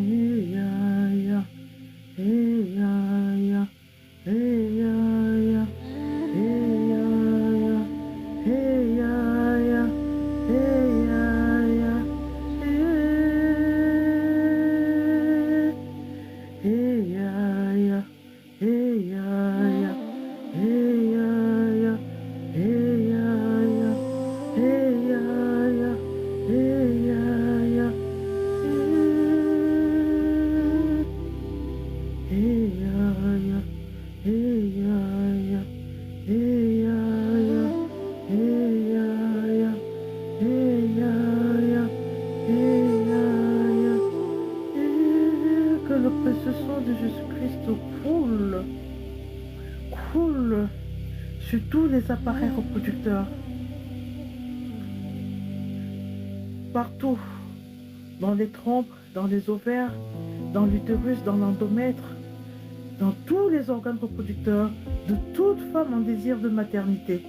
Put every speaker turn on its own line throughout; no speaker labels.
Hey, ya, ya. Hey, ya, ya. Hey, ya, ya. Hey, ya, ya. Hey, ya, ya. Hey, ya, ya. Hey, hey, ya, ya. Hey, ya, ya. Hey, ya, ya. Hey, ya, ya. Hey, ya, ya. Hey, ya, ya. Hey, ya, ya. Hey, ya, ya. Hey, ya, ya. Hey, ya, ya. Hey, ya, ya. Hey, ya, ya. Que le précieux sang de Jésus-Christ coule sur tous les appareils reproducteurs, partout, dans les trompes, dans les ovaires, dans l'utérus, dans l'endomètre, dans tous les organes reproducteurs de toute femme en désir de maternité.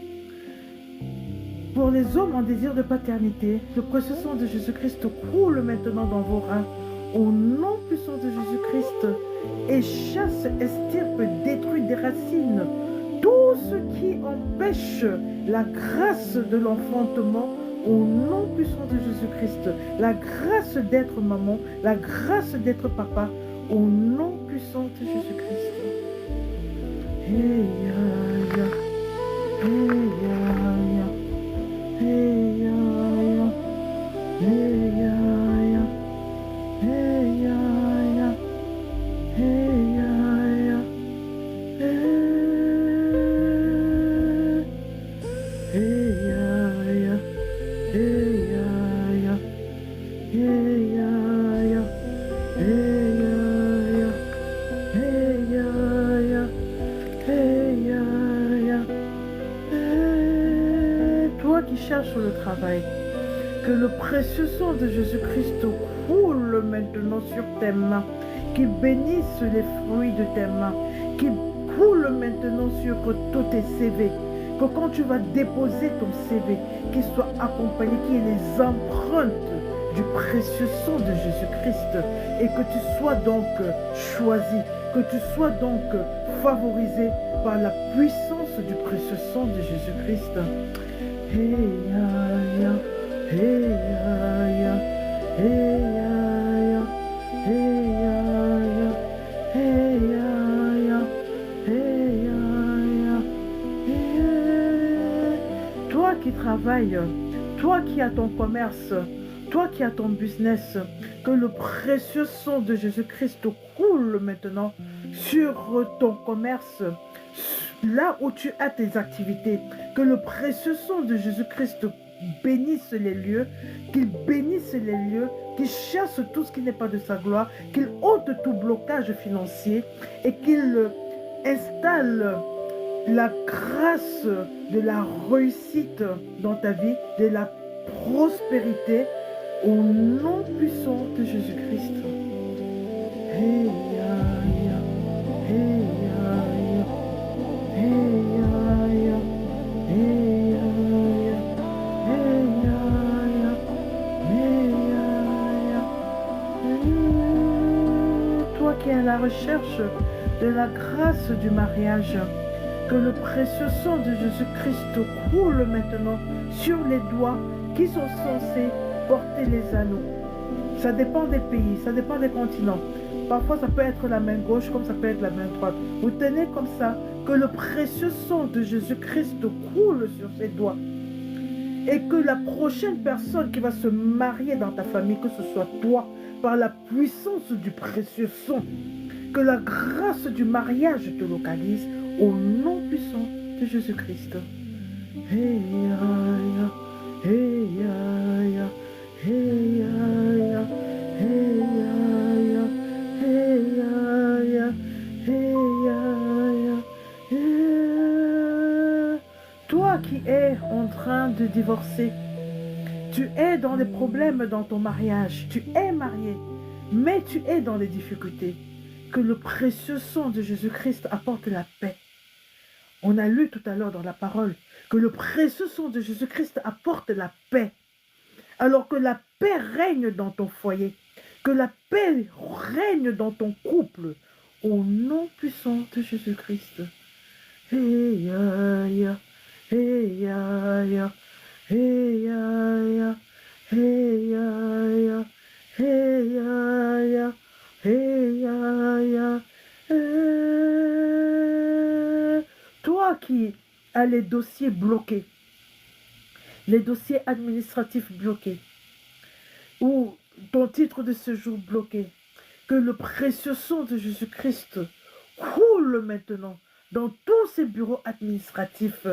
Pour les hommes en désir de paternité, le précieux sang de Jésus-Christ coule maintenant dans vos reins. Au nom puissant de Jésus-Christ, et chasse, estirpe, détruit des racines tout ce qui empêche la grâce de l'enfantement. Au nom puissant de Jésus-Christ, la grâce d'être maman, la grâce d'être papa, au nom puissant de Jésus-Christ. Hey, ya, ya. Hey, ya, ya. Hey, ya, ya. Hey, ya, ya. Hey, ya, ya. Hey, ya, ya. Hey, ya, ya. Hey, ya, ya. Hey, ya, ya. Hey, ya, ya. Hey, ya, ya. Hey, ya, ya. Toi qui cherches le travail, que le précieux sang de Jésus-Christ coule maintenant sur tes mains, qu'il bénisse les fruits de tes mains, qu'il coule maintenant sur tous tes CV, que quand tu vas déposer ton CV, qu'il soit accompagné, qu'il y ait les empreintes du précieux sang de Jésus-Christ et que tu sois donc choisi, que tu sois donc favorisé par la puissance du précieux sang de Jésus-Christ. Hey, ya, ya. Hey, ya, ya. Hey, ya, ya. Hey, ya, ya. Hey, ya, ya. Hey, ya, ya. Hey. Toi qui travailles, toi qui as ton commerce, toi qui as ton business, que le précieux sang de Jésus-Christ coule maintenant sur ton commerce, là où tu as tes activités, que le précieux sang de Jésus-Christ bénisse les lieux, qu'il bénisse les lieux, qu'il chasse tout ce qui n'est pas de sa gloire, qu'il ôte tout blocage financier et qu'il installe la grâce de la réussite dans ta vie, de la prospérité au nom puissant de Jésus-Christ. Hey, ya, ya. Hey, ya, ya. Hey, ya, ya. Hey, ya, ya. Hey, ya, ya. Hey, ya, ya. Toi qui es à la recherche de la grâce du mariage, que le précieux sang de Jésus-Christ coule maintenant sur les doigts qui sont censés porter les anneaux. Ça dépend des pays, ça dépend des continents. Parfois, ça peut être la main gauche comme ça peut être la main droite. Vous tenez comme ça, que le précieux sang de Jésus-Christ coule sur ces doigts. Et que la prochaine personne qui va se marier dans ta famille, que ce soit toi, par la puissance du précieux sang, que la grâce du mariage te localise au nom puissant de Jésus-Christ. Hey, ya, ya. Hey, ya, ya. Hey, ya, ya. Hey, ya, ya. Hey, ya, ya. Hey, ya, ya. Hey. Toi qui es en train de divorcer, tu es dans des problèmes dans ton mariage, tu es marié, mais tu es dans les difficultés. Que le précieux sang de Jésus-Christ apporte la paix. On a lu tout à l'heure dans la parole que le précieux sang de Jésus-Christ apporte la paix. Alors que la paix règne dans ton foyer, Que la paix règne dans ton couple. Au nom puissant de Jésus-Christ. Hey, ya, ya. Hey, ya, ya. Hey, ya, ya. Hey, ya, ya. Hey, ya, ya. Hey, ya, ya. Toi qui as les dossiers bloqués, les dossiers administratifs bloqués, ou ton titre de séjour bloqué, que le précieux sang de Jésus-Christ coule maintenant dans tous ces bureaux administratifs,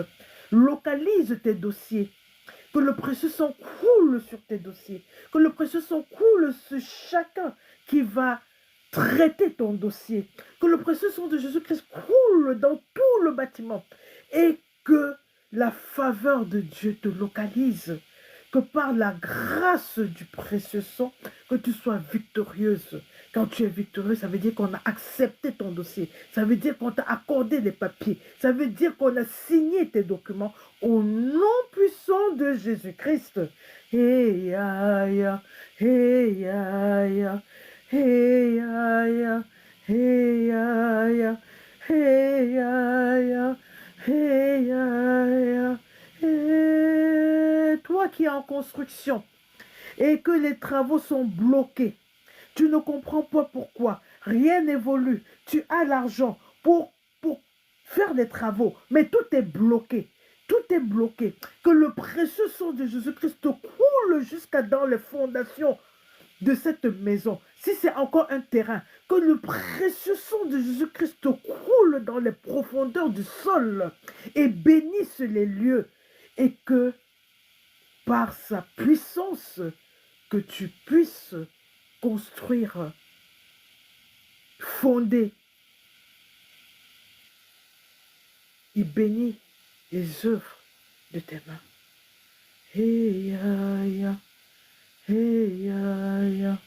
localise tes dossiers, que le précieux sang coule sur tes dossiers, que le précieux sang coule sur chacun qui va traiter ton dossier, que le précieux sang de Jésus-Christ coule dans tout le bâtiment et que la faveur de Dieu te localise, que par la grâce du précieux sang, que tu sois victorieuse. Quand tu es victorieux, ça veut dire qu'on a accepté ton dossier, ça veut dire qu'on t'a accordé les papiers, ça veut dire qu'on a signé tes documents au nom puissant de Jésus-Christ. Hey, ya, ya, hey, ya, ya. Hey, ya, ya, hey, ya, ya, hey, ya, ya, hey, ya, ya, hey. Toi qui es en construction et que les travaux sont bloqués, tu ne comprends pas pourquoi, rien n'évolue, tu as l'argent pour faire des travaux, mais tout est bloqué. Tout est bloqué. Que le précieux sang de Jésus-Christ coule jusqu'à dans les fondations de cette maison. Si c'est encore un terrain, que le précieux sang de Jésus-Christ coule dans les profondeurs du sol et bénisse les lieux. Et que par sa puissance, que tu puisses construire, fonder. Il bénit les œuvres de tes mains. Hey, ya, ya. Hey, ya, ya.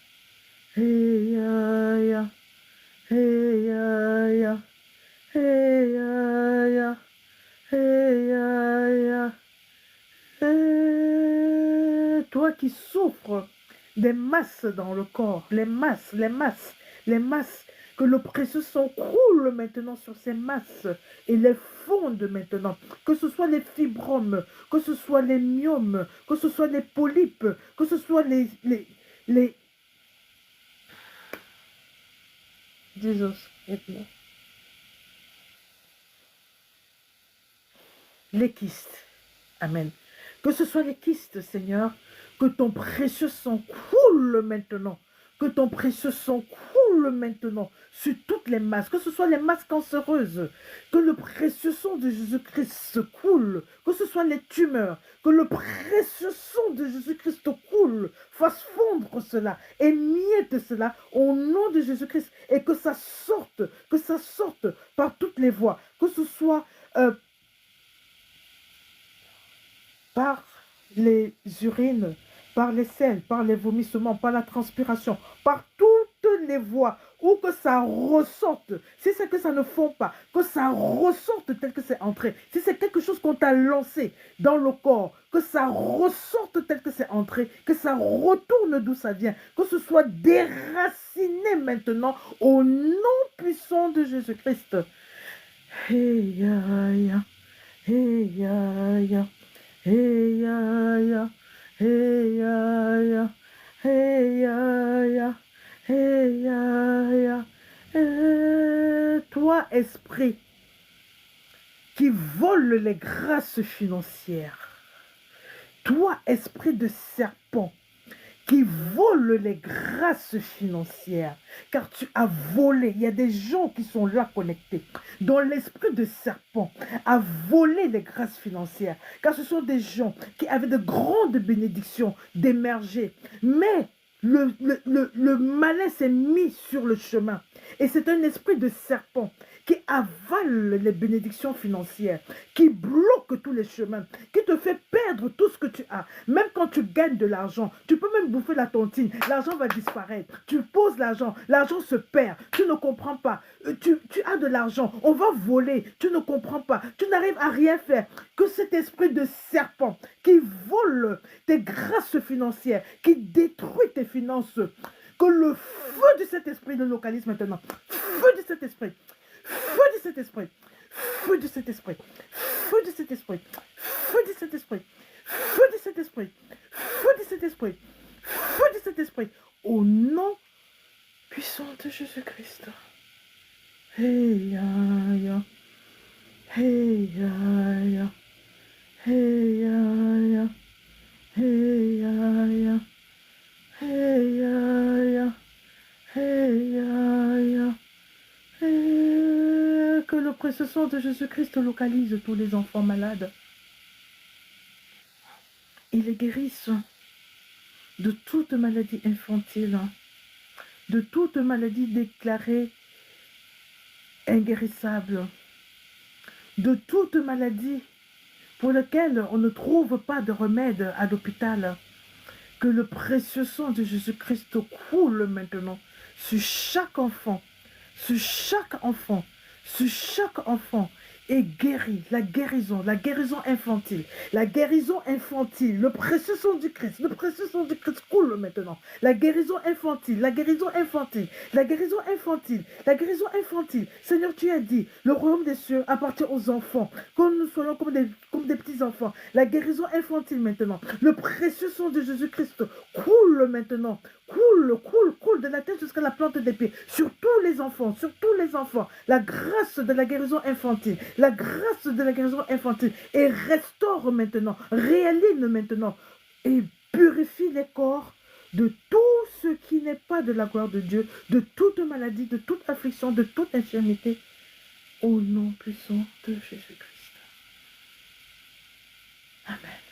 Hey, ya, ya. Hey, ya, ya. Hey, ya, ya. Hey, ya, ya. Hey. Toi qui souffres des masses dans le corps, les masses, que le précieux sang coule maintenant sur ces masses et les fonde maintenant, que ce soit les fibromes, que ce soit les myomes, que ce soit les polypes, que ce soit les Jesus, aide-moi. Les kystes. Amen. Que ce soit les kystes, Seigneur, que ton précieux sang coule maintenant. Que ton précieux sang coule maintenant sur toutes les masses, que ce soit les masses cancéreuses, que le précieux sang de Jésus-Christ se coule, que ce soit les tumeurs, que le précieux sang de Jésus-Christ coule, fasse fondre cela, émiette cela au nom de Jésus-Christ et que ça sorte par toutes les voies, que ce soit par les urines, par les selles, par les vomissements, par la transpiration, par toutes les voies, ou que ça ressorte. Si c'est que ça ne fond pas, que ça ressorte tel que c'est entré. Si c'est quelque chose qu'on t'a lancé dans le corps, que ça ressorte tel que c'est entré, que ça retourne d'où ça vient, que ce soit déraciné maintenant au nom puissant de Jésus-Christ. Hey, ya, ya. Hey, ya, ya. Hey, ya, ya. Hey, ya, ya. Hey, ya, ya. Hey, ya, ya. Toi, esprit, qui vole les grâces financières, toi, esprit de serpent, qui vole les grâces financières, car tu as volé. Il y a des gens qui sont là connectés, dont l'esprit de serpent a volé les grâces financières, car ce sont des gens qui avaient de grandes bénédictions d'émerger, mais le malin s'est mis sur le chemin, et c'est un esprit de serpent qui avale les bénédictions financières, qui bloque tous les chemins, qui te fait perdre tout ce que tu as. Même quand tu gagnes de l'argent, tu peux même bouffer la tontine, l'argent va disparaître. Tu poses l'argent se perd, tu ne comprends pas. Tu as de l'argent, on va voler, tu ne comprends pas. Tu n'arrives à rien faire. Que cet esprit de serpent qui vole tes grâces financières, qui détruit tes finances, Que le feu du Saint-Esprit le localise maintenant. Feu du Saint-Esprit. Feu du Saint-Esprit. Feu du Saint-Esprit. Feu du Saint-Esprit. Feu du Saint-Esprit. Feu du Saint-Esprit. Feu du Saint-Esprit. Feu du Saint-Esprit. Au nom puissant de Jésus-Christ. Hey, ya, ya. Hey, ya, ya. Hey, ya, ya. Hey, ya, ya. Hey, ya, ya. Hey, ya, ya. Hey, que le précieux sang de Jésus-Christ localise tous les enfants malades. Il les guérisse de toute maladie infantile, de toute maladie déclarée inguérissable, de toute maladie pour laquelle on ne trouve pas de remède à l'hôpital. Que le précieux sang de Jésus-Christ coule maintenant sur chaque enfant, sur chaque enfant, sur chaque enfant, et guérit, la guérison infantile, le précieux sang du Christ, coule maintenant, la guérison infantile, Seigneur, tu as dit, le royaume des cieux appartient aux enfants, que nous soyons comme des petits enfants, la guérison infantile maintenant, le précieux sang de Jésus-Christ coule maintenant, coule de la tête jusqu'à la plante des pieds, sur tous les enfants, la grâce de la guérison infantile, et restaure maintenant, réaligne maintenant, et purifie les corps de tout ce qui n'est pas de la gloire de Dieu, de toute maladie, de toute affliction, de toute infirmité, au nom puissant de Jésus-Christ. Amen.